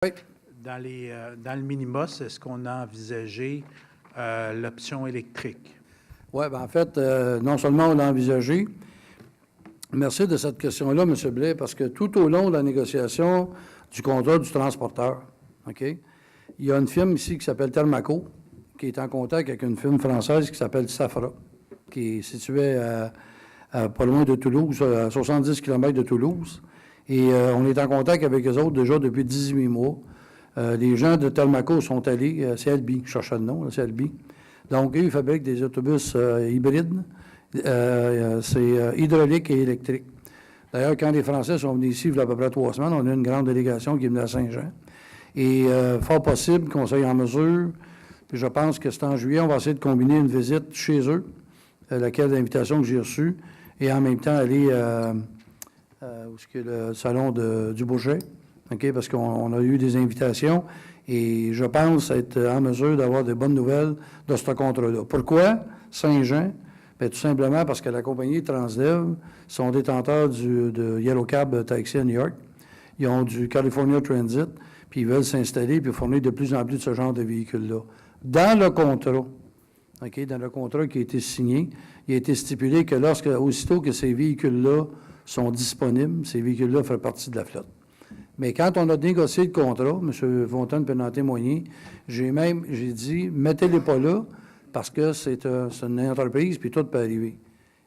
Oui. Dans le minibus, est-ce qu'on a envisagé l'option électrique? Oui, bien en fait, non seulement on l'a envisagé. Merci de cette question-là, M. Blais, parce que tout au long de la négociation du contrat du transporteur, OK, il y a une firme ici qui s'appelle Thermaco, qui est en contact avec une firme française qui s'appelle Safra, qui est située pas loin de Toulouse, à 70 km de Toulouse. Et on est en contact avec eux autres déjà depuis 18 mois. Les gens de Thermaco sont allés, CLB, je cherchais le nom, là, CLB. Donc, eux, ils fabriquent des autobus hybrides. C'est hydraulique et électrique. D'ailleurs, quand les Français sont venus ici, il y a à peu près 3 semaines, on a une grande délégation qui est venue à Saint-Jean. Et fort possible qu'on soit en mesure, puis je pense que c'est en juillet, on va essayer de combiner une visite chez eux, laquelle l'invitation que j'ai reçue, et en même temps aller où est-ce que le salon du Bourget, OK, parce qu'on a eu des invitations, et je pense être en mesure d'avoir de bonnes nouvelles de ce contrat-là. Pourquoi Saint-Jean? Bien, tout simplement parce que la compagnie Transdev sont détenteurs de Yellow Cab Taxi à New York. Ils ont du California Transit, puis ils veulent s'installer puis fournir de plus en plus de ce genre de véhicules-là. Dans le contrat, OK, dans le contrat qui a été signé, il a été stipulé que aussitôt que ces véhicules-là sont disponibles, ces véhicules-là font partie de la flotte. Mais quand on a négocié le contrat, M. Fontaine peut en témoigner, j'ai dit, mettez-les pas là, parce que c'est une entreprise, puis tout peut arriver.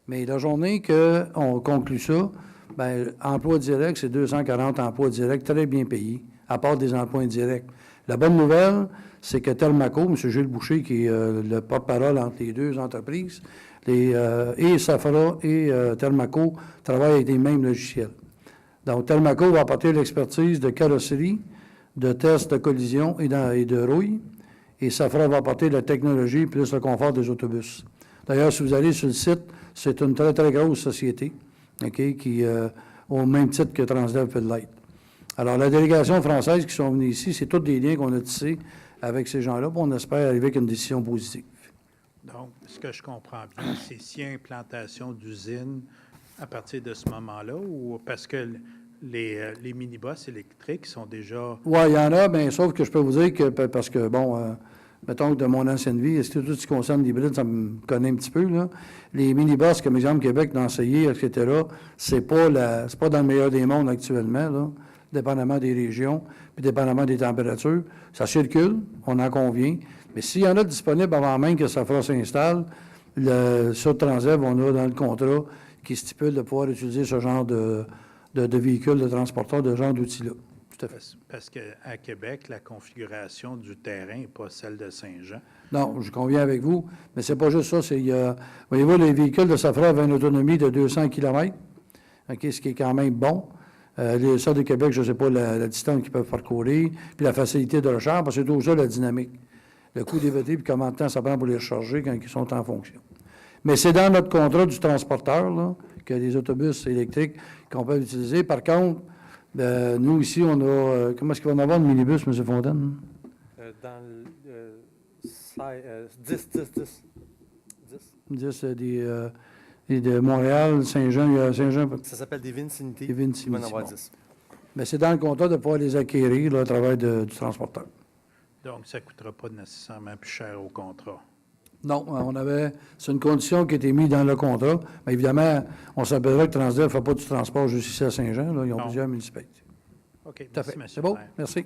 Mais la journée qu'on conclut ça, bien, emploi direct, c'est 240 emplois directs très bien payés, à part des emplois indirects. La bonne nouvelle, c'est que Thermaco, M. Gilles Boucher, qui est le porte-parole entre les deux entreprises, et Safra et Thermaco travaillent avec les mêmes logiciels. Donc, Thermaco va apporter l'expertise de carrosserie, de tests de collision et de rouille, et Safra va apporter la technologie plus le confort des autobus. D'ailleurs, si vous allez sur le site, c'est une très, très grosse société, OK, qui, au même titre que Transdev peut l'être. Alors, la délégation française qui sont venus ici, c'est tous des liens qu'on a tissés avec ces gens-là, puis on espère arriver avec une décision positive. Donc, ce que je comprends bien, c'est s'il y a implantation d'usines à partir de ce moment-là, ou parce que les minibus électriques sont déjà... Oui, il y en a, bien, sauf que je peux vous dire que, parce que, bon, mettons que de mon ancienne vie, est-ce que tout ce qui concerne l'hybride, ça me connaît un petit peu, là. Les minibus, comme exemple Québec, d'enseigner, etc., c'est pas dans le meilleur des mondes actuellement, là, dépendamment des régions, puis dépendamment des températures. Ça circule, on en convient, mais s'il y en a disponible avant même que Safra s'installe, sur Transdev, on a dans le contrat qui stipule de pouvoir utiliser ce genre de véhicules, de transporteurs, de genre d'outils-là. Tout à fait. Parce qu'à Québec, la configuration du terrain n'est pas celle de Saint-Jean. Non, je conviens avec vous, mais c'est pas juste ça. Voyez-vous, les véhicules de Safra avaient une autonomie de 200 km, okay, ce qui est quand même bon. Les sortes de Québec, je ne sais pas la distance qu'ils peuvent parcourir, puis la facilité de recharge, parce que c'est tout ça la dynamique. Le coût des batteries, puis combien de temps ça prend pour les recharger quand ils sont en fonction. Mais c'est dans notre contrat du transporteur, là, que les autobus électriques qu'on peut utiliser. Par contre, nous, ici, on a... comment est-ce qu'il va y en avoir de minibus, M. Fontaine? Dans le 10. 10 de Montréal, Saint-Jean, il y a Saint-Jean... Ça s'appelle des Vincinity. Des Vincinity. Il va en avoir 10. Mais c'est dans le contrat de pouvoir les acquérir là, à travers du transporteur. Donc, ça ne coûtera pas nécessairement plus cher au contrat. Non, c'est une condition qui a été mise dans le contrat. Mais évidemment, on s'appellera que Transdev ne fait pas du transport juste ici à Saint-Jean. Là, ils ont plusieurs municipalités. OK, tout à fait. Merci, C'est beau? Merci.